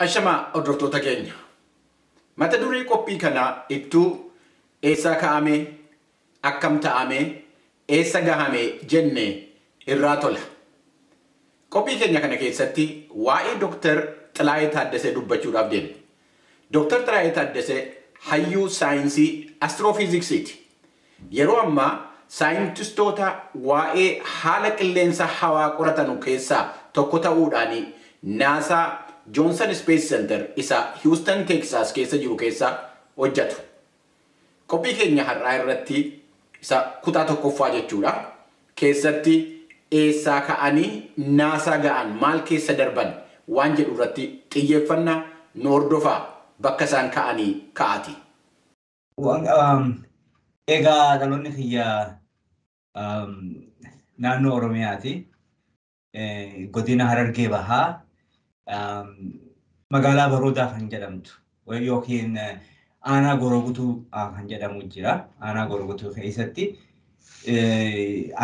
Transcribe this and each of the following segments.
Ashama hordoftoota keenya. Mata duree qophii kanaa ibtuu eessaa ka'ame, akkam ta'ame, eessa gahame jenne irraa tola. Qophii keenya kana keessatti waa'ee Dr. Xilaayee Taaddasee dubbachuudhaaf deemna. Dr. Xilaayee Taaddasee hayyuu saayinsii astiroofiiziksiiti. Yeroo ammaa saayintistoota waa'ee haala qilleensa hawaa qoratanu keessaa tokko ta'uudhaan naasaa Johnson Space Center isa Houston, Texas keessa jiru keessa hojjetu. Qophii keenya har'aa irratti isa kutaa tokkoffaa jechuudha. Keessatti eessaa ka'anii naasaa ga'an maal keessa darban waan jedhu irratti xiyyeeffannaa nu hordofaa bakka isaan ka'anii ka'ati. Egaa dhaloonni kiyya naannoo Oromiyaati. Godina Harargee Bahaa magaalaa Baroodaa kan jedhamtu yookiin aanaa Gorogutuu kan jedhamu jira. Aanaa Gorogutuu keessatti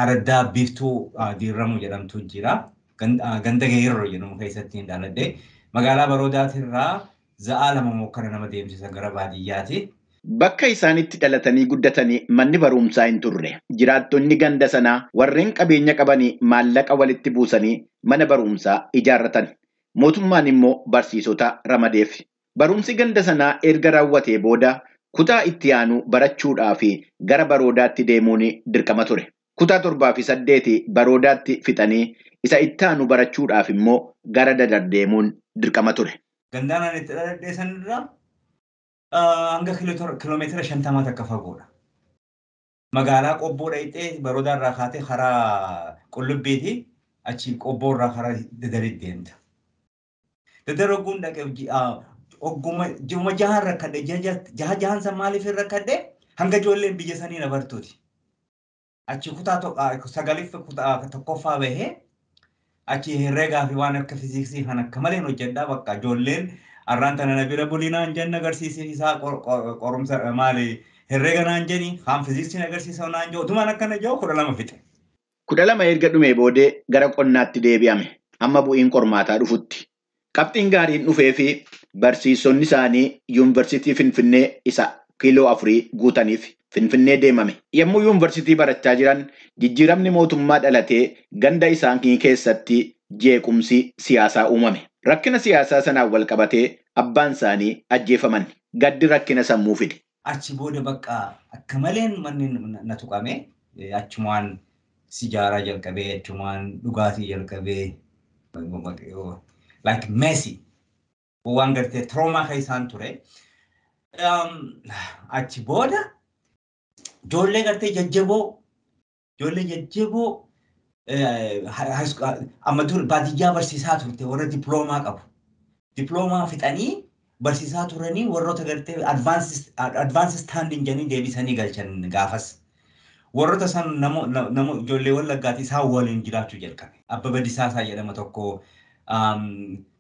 araddaa biiftuu diiramu jedhamtu jira. Ganda Geerroo jedhamu keessatti dhaladhe. Magaalaa Baroodaatirraa za'aa lama mokkana nama deemsisa gara baadiyyaati. Bakka isaanitti dhalatanii guddatanii manni barumsaa hin turre. Jiraattonni ganda sanaa warreen qabeenya qabanii maallaqa walitti buusanii mana barumsaa ijaarratan. Mootummaan immoo barsiisota ramadeef. Barumsi ganda sanaa erga raawwatee booda kutaa itti aanu barachuudhaaf gara Baroodaatti deemuun dirqama ture. Kutaa 7 fi 8 Baroodaatti fixanii isa itti aanu barachuudhaaf immoo gara Dadar deemuun dirqama ture. Gandaan ani itti dhaladhee sanirraa hanga kiiloomeetira 50 takka fagoodha. Magaalaa Qobboo dhayxee Baroodaarraa kaatee karaa Qullubbiitii achi Qobboorraa karaa Dadaritti deemta. Dadar ogguun dhaqee ji'uma jahaan rakkadhe jahaan san maaliif hin rakkadhe hanga ijoolleen biyya sanii na bartuuti. Achi kutaa 9 tokkoffaa bahee achi herreegaa fi waan akka fiiziksii kan akka malee hojjedhaa bakka ijoolleen arraan tana na bira bulinaan jenna agarsiisee isaa qorumsa maali herreega naan jeni kaan fiiziksiin agarsiisa naan jiru dumaan akkana jiru 12 fixe. 12 erga dhumee boodee gara qonnaatti deebi'ame amma bu'iin qormaataa dhufutti. Qabxiin gaariin dhufee fi barsiisonni isaanii yuunivarsiitii Finfinnee isa kiiloo 4 guutaniif Finfinnee deemame. Yommuu yuunivarsiitii barachaa jiran jijjiiramni mootummaa dhalatee ganda isaanii keessatti jeequmsi siyaasaa uumame. Rakkina siyaasaa sanaan wal qabatee abbaan isaanii ajjeefaman. Gaddi rakkina sammuu fide. Achi booda bakka akka maleen manni na tuqame achumaan sijaaraa jalqabee achumaan dhugaatii jalqabee like Messi waan gartee trauma keessaan ture. Achi booda ijoollee gartee jajjaboo amma dur baadiyyaa barsiisaa turte warra diploomaa qabu. Diploomaa fixanii barsiisaa turanii warroota gartee advanced standing janii deebisanii galchan gaafas. Warroota san nama ijoollee Wallaggaatti isaan waliin jiraachuu jalqabe. Abbaba Disaasaa jedhama tokko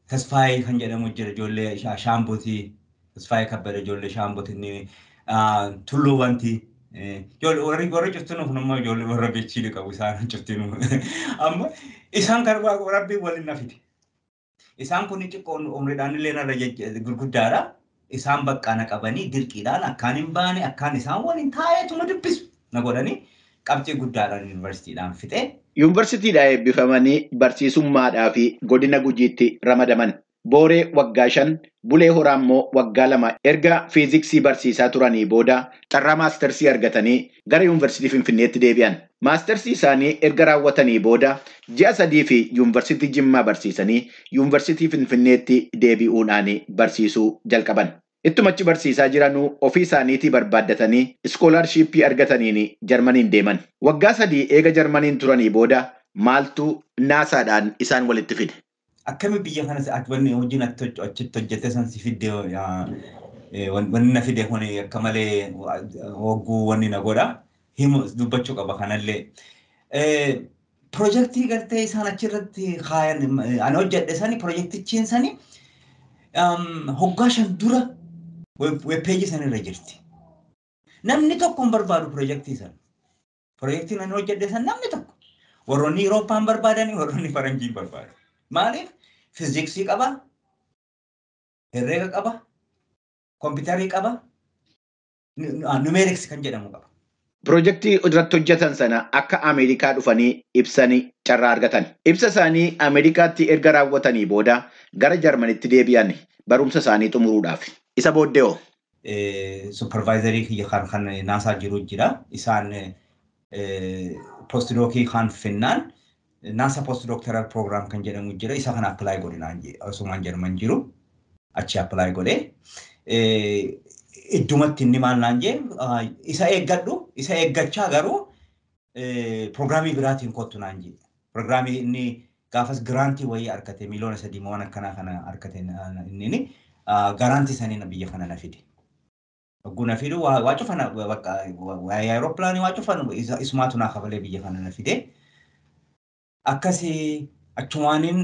Tasfaayee kan jedhamu jira ijoollee Shaambuutii. Tasfaayee Kabbada ijoollee Shaambuutii Tulluu Wanti. Warri cuftuun ofnummaa ijoollee warra beeksisuu qabu isaan cuftuun. Amma isaan kan rabbii waliin nafite. Isaan kun xiqqoon umriidhaan illee narra gurguddaadha. Isaan bakka na qabanii dirqiidhaan akkaan hin baane akkaan isaan waliin taa'eetuma dubbisu na godhanii qabxii guddaadhaan yuunivarsiitiidhaan fixe. Yuunivarsiitiidhaa eebbifamanii barsiisummaadhaa fi godina Gujiitti ramadaman. Booree waggaa 5, Bulee Horaa immoo waggaa 2 erga fiiziksii barsiisaa turanii booda carraa maastersii argatanii gara yuunivarsiitii Finfinneetti deebi'an. Maastersii isaanii erga raawwatanii booda ji'a 3 fi yuunivarsiitii Jimmaa barsiisanii yuunivarsiitii Finfinneetti deebi'uudhaan barsiisuu jalqaban. Ittumachi barsiisaa jiranuu ofii isaaniitii barbaaddatanii iskoolaarshiippii argataniin Jarmaniin deeman. Waggaa 3 eega Jarmaniin turanii booda maaltu naasaadhaan isaan walitti fide? Akkami biyya kanas wanni hojiin achitti hojjete san si fidde wanni na fide honi akka malee hogguu wanni na godha himu dubbachuu qaba kanallee. Projektii gartee isaan achirratti kaayan ani hojjedhe sani projektichiin sani hoggaa 5 dura webpeejii sanirra jirti. Namni tokko hin barbaadu projektii sana. Projektiin ani hojjedhe san namni tokko. Warroonni Awurooppaan barbaadanii warroonni Faranjiin barbaadu. Maaliif? Fiiziksii qaba, herreega qaba, kompiitarii qaba, numerics kan jedhamu qaba. Pirojektii irratti hojjetan sana akka Ameerikaa dhufanii ibsanii carraa argatan. Ibsa isaanii Ameerikaatti erga raawwatanii booda gara Jarmanitti deebi'an barumsa isaanii xumuruudhaaf. Isa booddee hoo? Supervaayizarii kiyya kan naasaa jiru jira. Isaan postdookii kan finnaan naasa postdoctoral program kan jedhamu jira. Isa kan apply godhinaan osumaan Jarman jiru. Achi apply godhee. Iddumatti inni maal naan jee isa eeggadhu isa eeggachaa garuu programii biraatiin kottu naan jee programii inni gaafas giraantii wayii argate miliyoona 3 waan akkanaa kana argate inni giraantii saniin biyya kana na fide ogguna fidu waa cufana bakka waa'ee aeroplaanii waa cufan isumaatu naa kafalee biyya kana na fide akkasii achumaaniin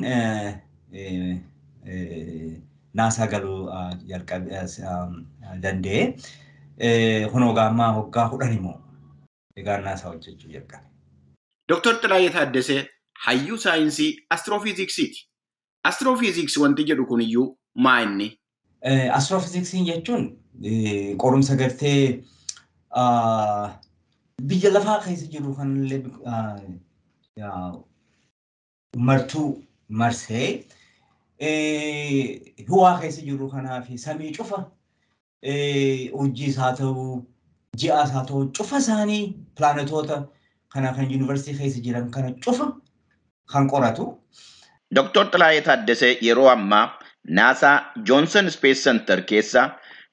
naasaa galuu danda'e kunoo gaammaa waggaa 10 immoo egaa naasaa hojjechuu jalqabe. Dr. Xilaayee Taaddasee hayyuu saayinsii astiroofiiziksiiti. Astiroofiiziksii wanti jedhu kuniyyuu maa inni? Astiroofiiziksiin jechuun qorumsa gartee biyya lafaa keessa jiru kanillee martuu marsee huwaa keessa jiru kanaaf samii cufa urjii isaa ta'uu ji'a isaa ta'uu cufa isaanii pilaanetoota kana kan yuunivarsiitii keessa jiran kana cufa kan qoratu. Dr. Xilaayee Taaddasee yeroo ammaa NASA Johnson Space Center keessa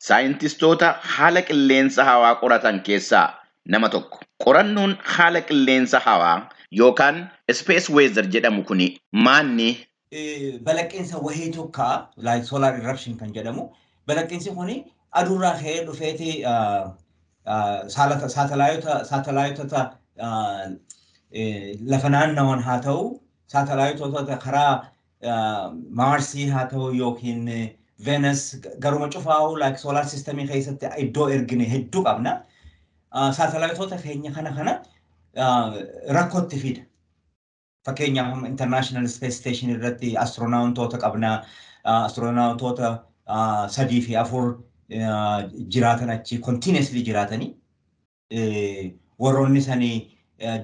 saayintistoota haala qilleensa hawaa qoratan keessaa nama tokko. Qorannoon haala qilleensa hawaa yookaan space weather jedhamu kuni maanni? Balaqqeensa wahii tokkaa like solar eruption kan jedhamu balaqqeensi kuni aduurraa ka'ee dhufeeti saatalaayitota lafa naannawan haa ta'u saatalaayitota karaa maarsii haa ta'u yookiin Venus garuma cufaa'u like solar systemii keessatti iddoo ergine hedduu qabna. Saatalaayitota keenya kana rakkootti fida. Fakkeenyaaf International Space Station irratti astronautota qabna. Astronautota 3 fi 4 jiraatan achi continuously jiraatanii warroonni sanii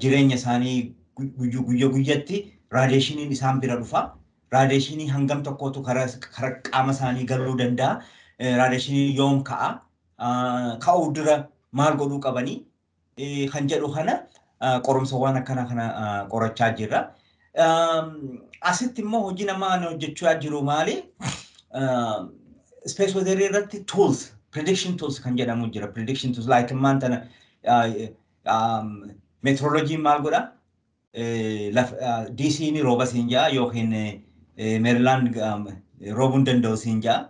jireenya isaanii guyyaatti raadiyeeshiniin isaan bira dhufa. Raadiyeeshinii hangam tokkotu karaa qaama isaanii galuu danda'a. Raadiyeeshinii yoom ka'a? Ka'uu dura maal godhuu qabanii? Kan jedhu kana qorumsawwan akkana kana qorachaa jirra. Asitti immoo hojii namaa hojjechaa jiru maali? Space weather irratti tools, prediction tools kan jedhamu jira. Prediction tools like maanta meteorology maal godha? DC ni rooba siin jaa yookiin Maryland roobuu danda'u siin jaa.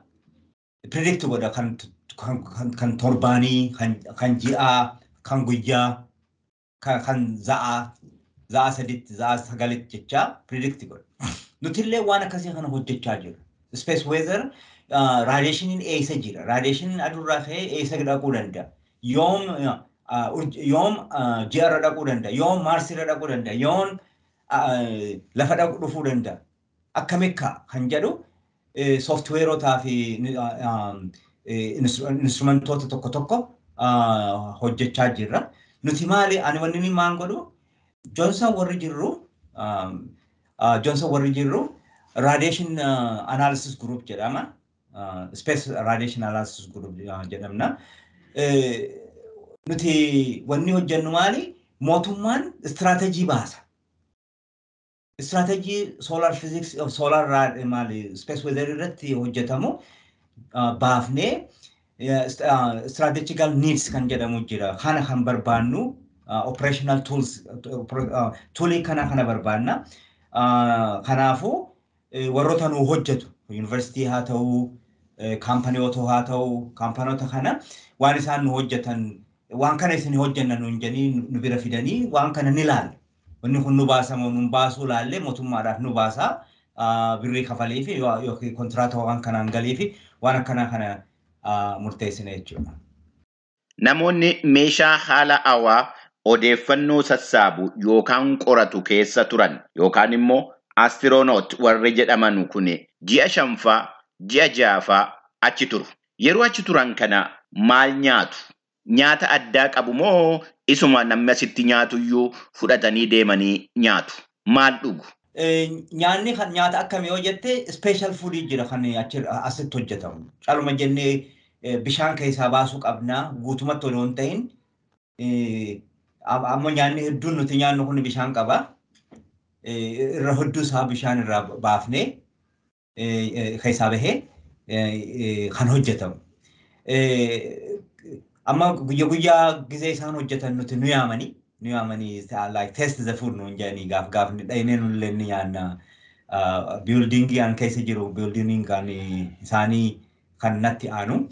Predict godha kan torbaanii, kan ji'aa, kan guyyaa, kan za'a sadiitti, za'a sagalitti jechaa predict godha. Nutillee waan akkasii kana hojjechaa jiru. Space weather raadiyeeshiniin eessa jira? Raadiyeeshiniin aduurraa ka'ee eessa dhaquu danda'a? Yoom ji'arra dhaquu danda'a? Yoom maarsiirra dhaquu danda'a? Yoom lafa dhufuu danda'a? Akkamitti kan jedhu sooftiweerotaa fi instrumentoota tokko hojjechaa jirra. Nuti maali ani wanni maan godhu Johnson warri jirru radiation analysis group jedhama. Space radiation analysis group jedhamna. Nuti wanni hojjennu maali mootummaan strategy baasa. Strategy solar physics of solar maali space weather irratti hojjetamu baafnee strategical needs kan jedhamu jira. Kana kan barbaannu operational tools toolii kana barbaanna. Kanaafu warroota nu hojjetu university haa ta'u kaampaniyoota haa ta'u kaampanoota kana waan isaan nu hojjetan waan kana isin hojjennan nu jedhanii nu bira fidanii waan kana ni ilaalla. Wanni kun nu baasamoo nu baasuu laallee mootummaadhaaf nu baasaa birrii kafalee fi yookiin kontiraataa waan kanaan galee fi waan akkana kana murteessine jechuudha. Namoonni meeshaa haala hawaa odeeffannoo sassaabu yookaan qoratu keessa turan yookaan immoo astiroonoot warri jedhaman kun ji'a 5, ji'a 6, achi turu. Yeroo achi turan kana maal nyaatu? Nyaata addaa qabu moo isuma namni asitti nyaatu iyyuu fudhatanii deemanii nyaatu? Maal dhugu? Nyaanni kan nyaata akkamii yoo jette special food jira kan asitti hojjetamu. Caluma jennee bishaan keessaa baasuu qabna guutumatti odoo hin ta'in ammoo nyaanni hedduun nuti nyaannu kun bishaan qaba. Irra hedduu isaa bishaan irraa baafnee keessaa bahee kan hojjetamu. Amma guyyaa gizee isaan hojjetan nuti nu yaamanii like test the food no njani gaf ni dai nenu lenni yana building yan keessa jiru building kan isani kan natti aanu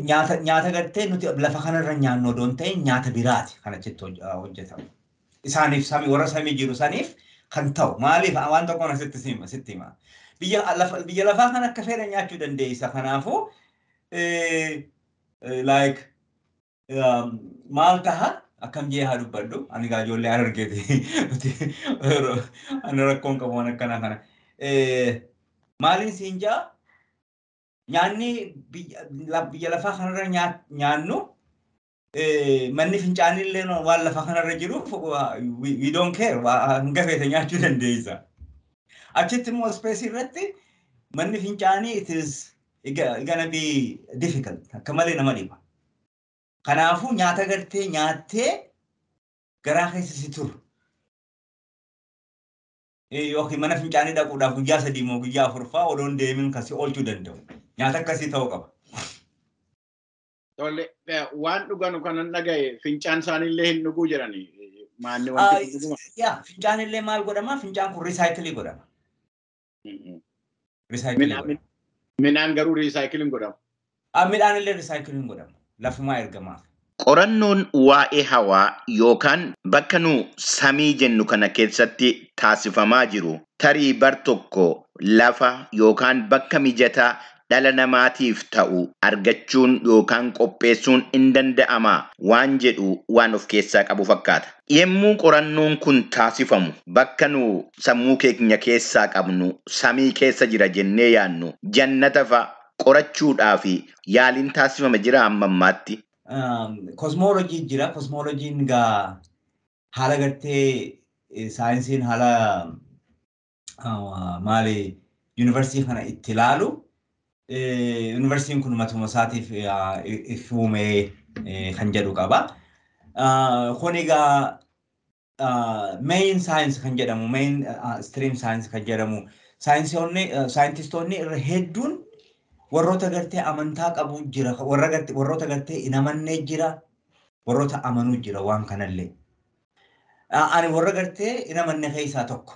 nyaata gartee nuti lafa kanarra nyaanno doon ta'e nyaata biraati kana achitti hojjetamu isaaniif sami warra sami jiru saniif kan ta'u maaliif waan tokko asitti hima biyya lafaa kan akka fedhan nyaachuu dandeessa kanaafuu like maal taha akkam jee haa dubbadhu ani gaa ijoollee argeeti ani rakkoon qabu waan akkana kana maaliin siin jaa nyaanni biyya lafaa kanarra nyaannu manni fincaanii illee waan lafaa kanarra jiruuf we don't care hanga feete nyaachuu dandeessa achitti immoo space irratti manni fincaanii it is gonna be difficult akka malee nama dhiba. Kanaafuu nyaata gartee nyaattee garaa keessa si turu. Yookiin mana fincaanii dhaquudhaaf guyyaa 3 moo guyyaa 4 odoon deemin kasi oolchuu danda'u. Nyaata akkasii ta'uu qaba. Tole waan dhuganu kanan dhagaye fincaan isaaniillee hin dhuguu jedhani. Maanni wanti dhuguma? Yaa fincaan illee maal godhama? Fincaan kun recycle godhama. Recycle godhama. Midhaan garuu recycling godhama. Midhaan illee recycling godhama. Lafumaa ergamaaf. Qorannoon waa'ee hawaa yookaan bakka nu samii jennu kana keessatti taasifamaa jiru tarii bar tokko lafa yookaan bakka mijataa dhala namaatiif ta'u argachuun yookaan qopheessuun hin danda'ama waan jedhu waan of keessaa qabu fakkaata. Yemmuu qorannoon kun taasifamu bakka nu sammuu keenya keessaa qabnu samii keessa jira jennee yaannu jannata fa'a qorachuudhaaf yaaliin taasifame jira amma ammaatti. Cosmology jira. Cosmology'n gaa haala gartee saayinsiin haala maali university kana itti ilaalu university'n kun matuma isaatiif ifuumee kan jedhu qaba. Kun egaa main science kan jedhamu main stream science kan jedhamu saayintistoonni irra hedduun warroota gartee amantaa qabu jira warroota gartee hin amanne jira warroota amanu jira waan kanallee ani warra gartee hin amanne keessaa tokko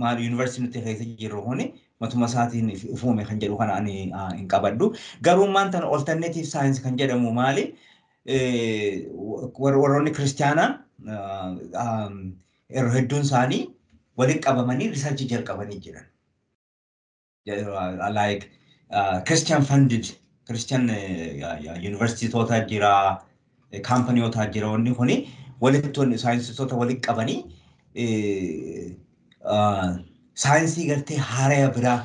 maal university nuti keessa jirru kuni matuma isaatiin ifuume kan jedhu kana ani hin qabadhu garuu maanta alternative science kan jedhamu maali warroonni kiristaanaa irra hedduun isaanii walitti qabamanii research jalqabanii jiran. Like Christian funded Christian university tota jira company tota jira wanni kuni walitti science tota walitti qabanii science gartee haaraya biraa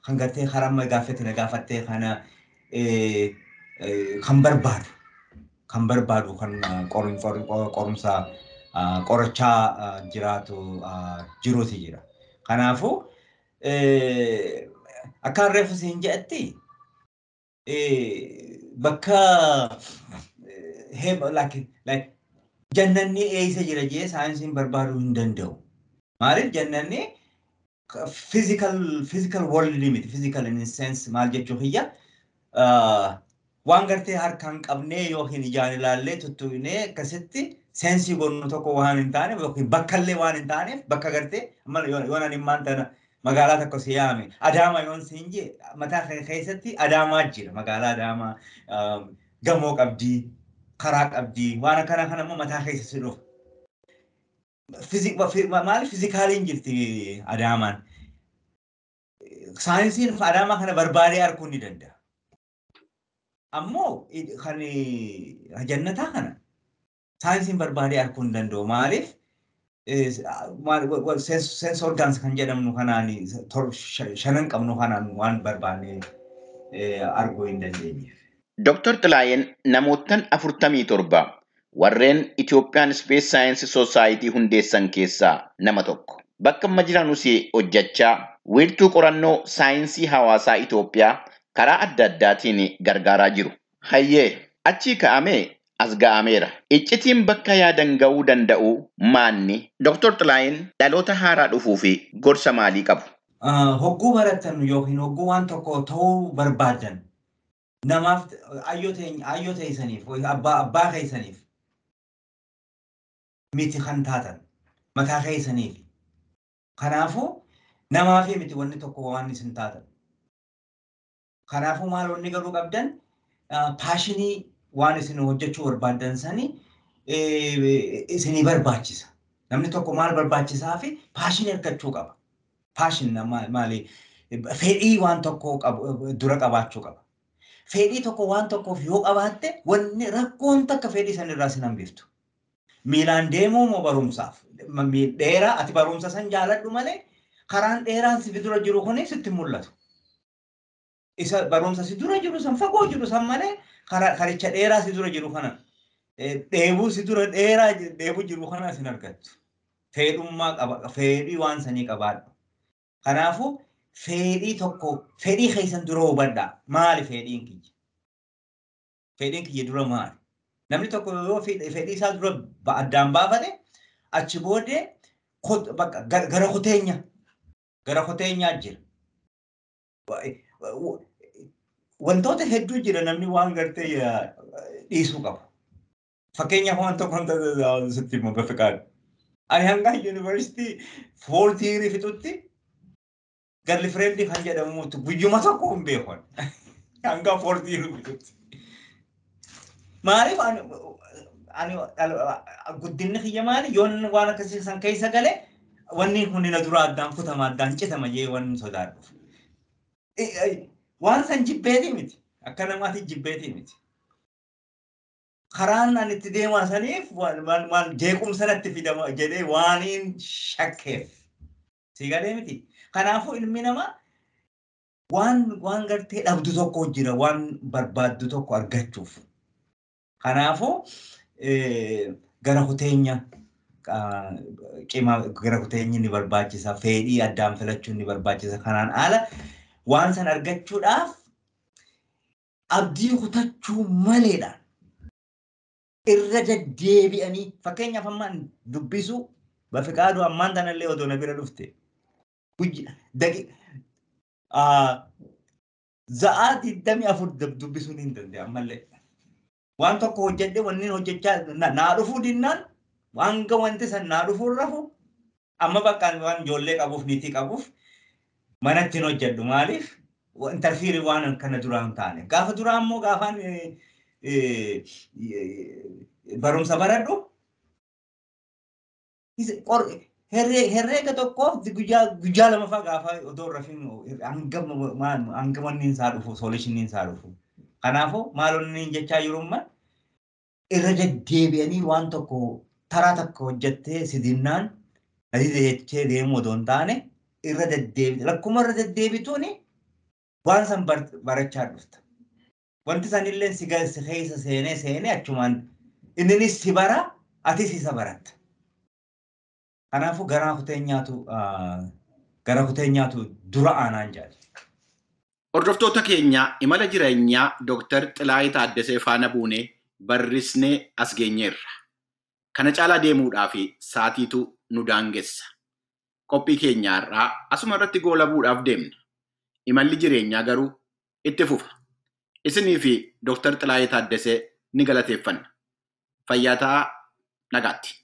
kan gartee harama gaafattee kana kan barbaadu kan qorumsa qorachaa jiruuti jira. Kanaafuu akkaan reefu siin jedhatti bakka like jannanni eessa jira jee saayinsiin barbaaduu hin danda'u. Maaliif jannanni physical world limit physical in sense maal jechuu kiyya waan gartee harkaan qabnee yookiin ijaan ilaallee tuttuqnee akkasitti sensii gonnu tokko waan hin taaneef yookiin bakkallee waan hin taaneef bakka gartee yoon ani maanta magaalaa tokko siyaame Adaamaa yoon siin jee mataa keessatti Adaamaa jira magaalaa Adaamaa gamoo qabdii karaa qabdii waan akkana kana immoo mataa keessa si dhufa. Maaliif fizikaaliin jirti Adaamaan saayinsiin Adaamaa kana barbaadee arguu ni danda'a. Ammoo kan jannataa kana saayinsiin barbaadee arguu hin danda'u maaliif sense organs kan jedhamnu kanaani shanan qabnu kanaan waan barbaanne arguu hin dandeenye. Dr. Xilaayeen namoottan 47 warreen Itoophiyaan Space Science Society hundeessan keessaa nama tokko. Bakka amma jiranus hojjechaa wiirtuu qorannoo saayinsii hawaasaa Itoophiyaa karaa adda addaatiin gargaaraa jiru. Hayyee achii ka'amee as ga'ameera. Iccitiin bakka yaadan ga'uu danda'u maanni? Dr. Xilaayeen dhaloota haaraa dhufuu fi gorsa maalii qabu? Hogguu baratan yookiin hogguu waan tokko ta'uu barbaadan namaaf ayyoo ta'isaniif abbaa keessaniif miti kan taatan mataa keessaniif. Kanaafuu namaaf miti wanni tokko waan isin taatan. Kanaafuu maal wanni garuu qabdan paashinii waan isin hojjechuu barbaadan sanii isinii barbaachisa. Namni tokko maal barbaachisaa fi paashinii argachuu qaba. Paashin maali? Fedhii waan tokko dura qabaachuu qaba. Fedhii tokko waan tokkoof yoo qabaatte wanni rakkoon takka fedhii sanirraa sin hambiftu. Miilaan deemuu moo barumsaaf? Dheeraa ati barumsa san jaaladhu malee karaan dheeraan si dura jiru kuni sitti mul'atu. Isa barumsa si dura jiru san fagoo jiru san malee karicha dheeraa si dura jiru kana dheebuu si dura dheeraa dheebuu jiru kana sin argattu. Fedhummaa qaba, fedhii waan sanii qabaadhu. Kanaafuu fedhii tokko fedhii keessan dura hubadhaa. Maali fedhiin kiyya? Fedhiin kiyya dura maali? Namni tokko yoo fedhii isaa dura addaan baafate achi booddee gara kuteenyaa jira. Wantoota hedduu jira namni waan gartee dhiisuu qaba. Fakkeenyaaf waan tokko sitti immoo bafiqaadha. Ani hanga yuunivarsiitii 4th year fixutti girlfriend kan jedhamutu guyyuma tokko hin beekon. Hanga 4th year fixutti. Maaliif ani guddinni kiyya maali yoon waan akkasii san keessa galee wanni kun na dura addaan kutama addaan citama jee waan sodaadhu. Waan san jibbeetii miti. Akka namaatti jibbeetii miti. Karaan ani itti deemaa saniif waan jeequmsa natti fidama jedhee waaniin shakkeef. Si galee miti. Kanaafuu ilmi namaa waan gartee dhabdu tokko jira waan barbaaddu tokko argachuuf. Kanaafuu gara kuteenya cimaa gara kuteenyi ni barbaachisa. Fedhii addaan filachuun ni barbaachisa. Kanaan ala waan san argachuudhaaf abdii kutachuu maleedha. Irra deddeebi'anii fakkeenyaaf ammaan dubbisuu bafiqaaduu ammaan tanallee odoo na bira dhufte. Za'aa 24 dubbisuun hin danda'e ammallee. Waan tokko hojjedhe wanni hojjechaa naa dhufuu dinnaan hanga wanti san naa dhufuu rafu amma bakka waan ijoollee qabuuf niitii qabuuf manatti hin hojjedhu maaliif interfiirii waan kana duraan taane gaafa duraan immoo gaafaan barumsa baradhu herreega tokkoof guyyaa lamaffaa gaafa odoo rafiin hanga wanni isaa dhufu soolishinii isaa dhufu. Kanaafuu maalonni jechaa jirummaa irra deddeebi'anii waan tokko taraa takka hojjettee sidinnaan adii jechee deemuu odoo hin taane irra deddeebi'u. Lakkuma irra deddeebituuni waan san barachaa dhufta. Wanti sanillee si keessa seenee achumaan inninis si bara atis isa baratta. Kanaafuu gara kuteenyaatu dura aanaan jaali. Hordoftoota keenya imala jireenyaa Dr. Xilaayee Taaddasee faana buunee barrisnee as geenyeerra. Kana caalaa deemuudhaaf saatiitu nu daangessa. Qophii keenyaarraa asuma irratti goolabuudhaaf deemna. Imalli jireenyaa garuu itti fufa. Isinii fi Dr. Xilaayee Taaddasee ni galateeffanna. Fayyaa ta'aa nagaatti.